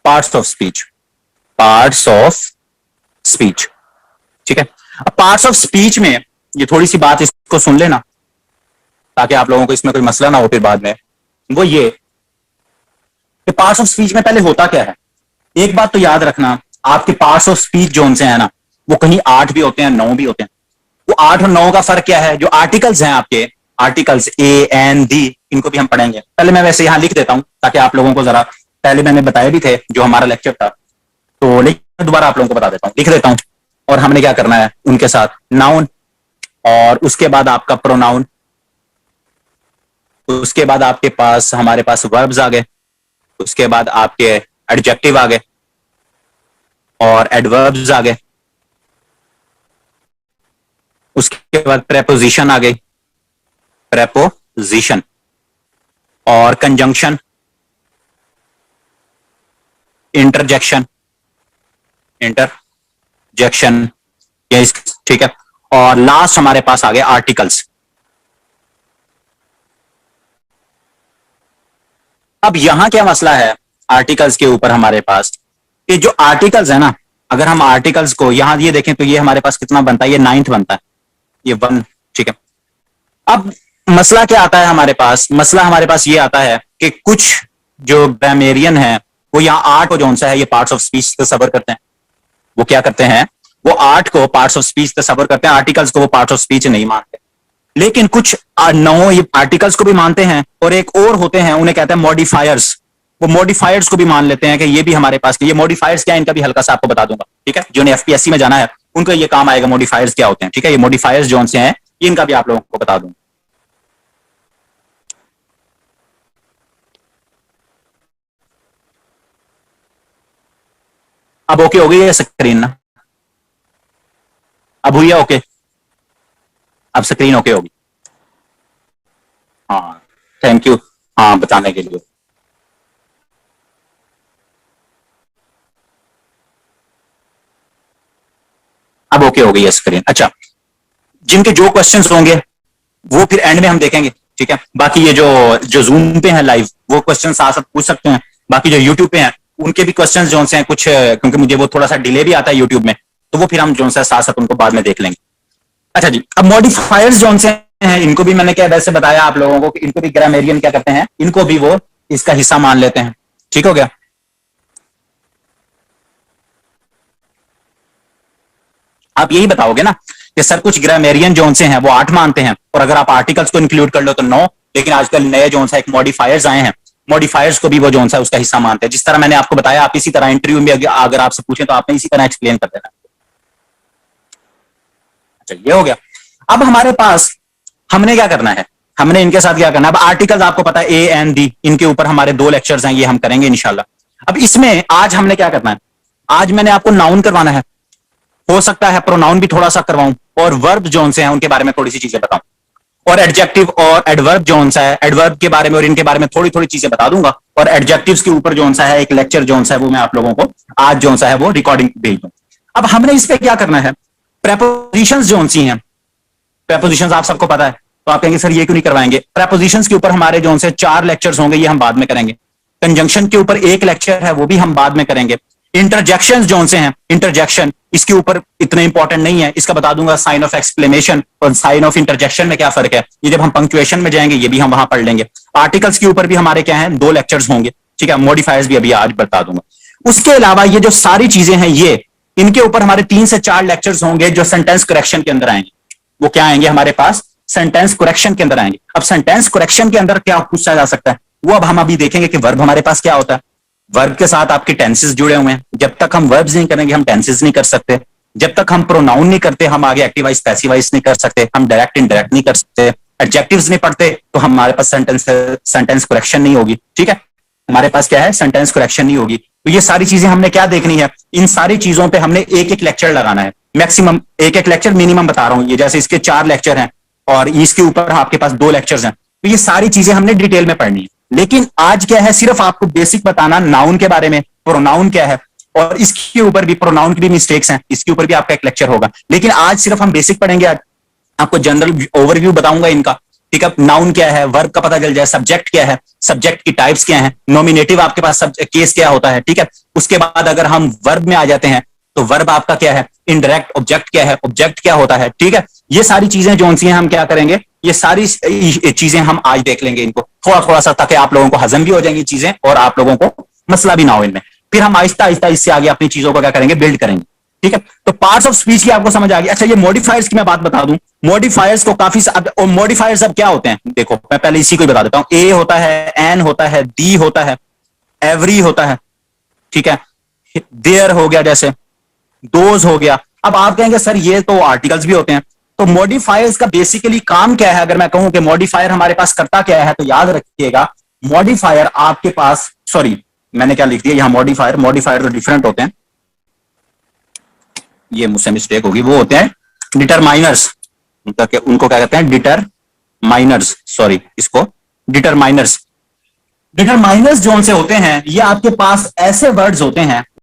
Parts of speech, parts of speech, ठीक है। अब पार्ट्स ऑफ स्पीच में ये थोड़ी सी बात इसको सुन लेना ताकि आप लोगों को इसमें कोई मसला ना हो फिर बाद में। वो ये कि पार्ट्स ऑफ स्पीच में पहले होता क्या है। एक बात तो याद रखना, आपके पार्ट्स ऑफ स्पीच जोन से है ना, वो कहीं 8 भी होते हैं 9 भी होते हैं। वो 8 और 9 का फर्क क्या है, जो आर्टिकल्स हैं आपके, आर्टिकल्स ए एन डी, इनको भी हम पढ़ेंगे। पहले मैं वैसे यहां लिख देता हूं ताकि आप लोगों को जरा, पहले मैंने बताया भी थे जो हमारा लेक्चर था, तो लेकिन दोबारा आप लोगों को बता देता हूं, लिख देता हूं। और हमने क्या करना है उनके साथ, नाउन, और उसके बाद आपका प्रोनाउन, उसके बाद आपके पास हमारे पास वर्ब्स आ गए, उसके बाद आपके एडजेक्टिव आ गए और एडवर्ब्स आ गए, उसके बाद प्रेपोजिशन आ गई, प्रेपोजिशन, और कंजंक्शन, इंटरजेक्शन, इंटरजेक्शन, ठीक है। और लास्ट हमारे पास आ गए आर्टिकल्स। अब यहां क्या मसला है आर्टिकल्स के ऊपर हमारे पास, कि जो आर्टिकल्स है ना, अगर हम आर्टिकल्स को यहां ये देखें तो ये हमारे पास कितना बनता है, ये 9th बनता है, ये 1, ठीक है। अब मसला क्या आता है हमारे पास, मसला हमारे पास ये आता है कि कुछ जो ग्रामेरियन है वो यहाँ 8 को जो सा है ये पार्ट्स ऑफ स्पीच तस्वर करते हैं। वो क्या करते हैं, वो 8 को पार्ट्स ऑफ स्पीच तस्वर करते हैं, आर्टिकल्स को वो पार्ट्स ऑफ स्पीच नहीं मानते। लेकिन कुछ 9 ये आर्टिकल्स को भी मानते हैं, और एक और होते हैं उन्हें कहते हैं मॉडिफायर्स। वो मॉडिफायर्स को भी मान लेते हैं कि ये भी हमारे पास, ये मॉडिफायर्स क्या है इनका भी हल्का सा आपको बता दूंगा, ठीक है। जिन्हें एफपीएससी में जाना है उनको ये काम आएगा, मॉडिफायर्स क्या होते हैं, ठीक है। ये मॉडिफायर्स जो से हैं इनका भी आप लोगों को बता दूंगा। अब ओके हो गई है स्क्रीन ना, अब हुई है ओके, अब स्क्रीन ओके होगी। हाँ थैंक यू, हाँ बताने के लिए। अब ओके हो गई है स्क्रीन। अच्छा, जिनके जो क्वेश्चंस होंगे वो फिर एंड में हम देखेंगे, ठीक है। बाकी ये जो जो जूम पे हैं लाइव, वो क्वेश्चन साथ साथ पूछ सकते हैं। बाकी जो यूट्यूब पे हैं उनके भी क्वेश्चंस जो हैं कुछ, क्योंकि मुझे वो थोड़ा सा डिले भी आता है यूट्यूब में, तो वो फिर हम जो है साथ साथ उनको बाद में देख लेंगे। अच्छा जी, अब मॉडिफायर्स जो से हैं इनको भी मैंने क्या वैसे बताया आप लोगों को कि इनको भी ग्रामेरियन क्या करते हैं, इनको भी वो इसका हिस्सा मान लेते हैं, ठीक हो गया। आप यही बताओगे ना कि सर कुछ ग्रामेरियन जोन से हैं वो 8 मानते हैं, और अगर आप आर्टिकल्स को इंक्लूड कर लो तो 9, लेकिन आजकल नए जोन सा एक मॉडिफायर्स आए हैं, मॉडिफायर्स को भी वो जोन सा उसका हिस्सा मानते हैं। जिस तरह मैंने आपको बताया, आप इसी तरह इंटरव्यू में अगर आपसे पूछें तो आपने इसी तरह एक्सप्लेन कर देना। अच्छा ये हो गया। अब हमारे पास हमने क्या करना है, हमने इनके साथ क्या करना है। अब आर्टिकल्स आपको पता है ए एंड डी, इनके ऊपर हमारे 2 लेक्चर्स हैं, ये हम करेंगे इंशाल्लाह। अब इसमें आज हमने क्या करना है, आज मैंने आपको नाउन करवाना है, हो सकता है प्रोनाउन भी थोड़ा सा करवाऊं, और वर्ब जोन से हैं उनके बारे में थोड़ी सी चीजें बताऊं, और एडजेक्टिव और एडवर्ब जोन सा है, एडवर्ब के बारे में और इनके बारे में थोड़ी थोड़ी चीजें बता दूंगा। और एडजेक्टिव्स के ऊपर जोन सा है एक लेक्चर जोन सा है, वो मैं आप लोगों को आज जोन सा है वो रिकॉर्डिंग भेज दूं। अब हमने इस पे क्या करना है, प्रेपोजिशंस जोन सी हैं, प्रेपोजिशंस आप सबको पता है, तो आप कहेंगे सर ये क्यों नहीं करवाएंगे। प्रेपोजिशंस के ऊपर हमारे जोन से 4 लेक्चर्स होंगे, ये हम बाद में करेंगे। कंजंक्शन के ऊपर 1 लेक्चर है, वो भी हम बाद में करेंगे। इंटरजेक्शन जोन से हैं, इंटरजेक्शन इसके ऊपर इतने इंपॉर्टेंट नहीं है, इसका बता दूंगा साइन ऑफ एक्सक्लेमेशन और साइन ऑफ इंटरजेक्शन में क्या फर्क है, ये जब हम पंक्चुएशन में जाएंगे ये भी हम वहां पढ़ लेंगे। आर्टिकल्स के ऊपर भी हमारे क्या है 2 लेक्चर्स होंगे, ठीक है। मॉडिफायर्स भी अभी आज बता दूंगा। उसके अलावा ये जो सारी चीजें हैं ये, इनके ऊपर हमारे 3 से 4 लेक्चर्स होंगे जो सेंटेंस करेक्शन के अंदर आएंगे। वो क्या आएंगे हमारे पास, सेंटेंस करेक्शन के अंदर आएंगे। अब सेंटेंस करेक्शन के अंदर क्या पूछा जा सकता है, वो अब हम अभी देखेंगे कि वर्ब हमारे पास क्या होता है। वर्ब के साथ आपके टेंसेस जुड़े हुए हैं, जब तक हम वर्ब्स नहीं करेंगे हम टेंसेस नहीं कर सकते। जब तक हम प्रोनाउन नहीं करते हम आगे एक्टिवाइज पैसिवाइज नहीं कर सकते, हम डायरेक्ट इनडायरेक्ट नहीं कर सकते, एडजेक्टिव्स नहीं पढ़ते तो हमारे पास सेंटेंस करेक्शन नहीं होगी, ठीक है। हमारे पास क्या है, सेंटेंस करेक्शन नहीं होगी। तो ये सारी चीजें हमने क्या देखनी है, इन सारी चीजों पे हमने एक एक लेक्चर लगाना है, मैक्सिमम एक एक लेक्चर, मिनिमम बता रहा हूं। ये जैसे इसके 4 लेक्चर हैं और इसके ऊपर आपके पास 2 लेक्चर्स हैं, तो ये सारी चीजें हमने डिटेल में पढ़नी है। लेकिन आज क्या है, सिर्फ आपको बेसिक बताना नाउन के बारे में, प्रोनाउन क्या है, और इसके ऊपर भी प्रोनाउन की भी मिस्टेक्स हैं, इसके ऊपर भी आपका एक लेक्चर होगा। लेकिन आज सिर्फ हम बेसिक पढ़ेंगे, आज आपको जनरल ओवरव्यू बताऊंगा इनका, ठीक है। नाउन क्या है, वर्ब का पता चल जाए, सब्जेक्ट क्या है, सब्जेक्ट की टाइप्स क्या है, नॉमिनेटिव आपके पास केस क्या होता है, ठीक है। उसके बाद अगर हम वर्ब में आ जाते हैं तो वर्ब आपका क्या है, इनडायरेक्ट। ऑब्जेक्ट क्या है, ऑब्जेक्ट क्या होता है, ठीक है। ये सारी चीजें जो सी हैं हम क्या करेंगे, ये सारी चीजें हम आज देख लेंगे इनको थोड़ा थोड़ा सा, ताकि आप लोगों को हजम भी हो जाएंगी चीजें और आप लोगों को मसला भी ना हो इनमें। फिर हम आहिस्ता आहिस्ता इससे आगे अपनी चीजों को क्या करेंगे, बिल्ड करेंगे, ठीक है। तो पार्ट्स ऑफ स्पीच की आपको समझ आ गई। अच्छा, ये मॉडिफायर्स की मैं बात बता दूं। मॉडिफायर्स को काफी और मॉडिफायर्स अब क्या होते हैं, देखो मैं पहले इसी को ही बता देता हूं। ए होता है, एन होता है, दी होता है, एवरी होता है, ठीक है, देयर हो गया, जैसे दोज हो गया। अब आप कहेंगे सर ये तो आर्टिकल्स भी होते हैं। तो मॉडिफायर्स का बेसिकली काम क्या है, अगर मैं कहूं कि मॉडिफायर हमारे पास करता क्या है, तो याद रखिएगा मॉडिफायर आपके पास, सॉरी मैंने क्या लिख दिया यहां, मॉडिफायर, मॉडिफायर तो डिफरेंट होते हैं, ये मुझसे मिस्टेक होगी, वो होते हैं डिटरमाइनर्स। उनको क्या कहते हैं, डिटरमाइनर्स, सॉरी इसको डिटरमाइनर्स। डिटरमाइनर्स जो से होते हैं, ये आपके पास ऐसे वर्ड्स होते हैं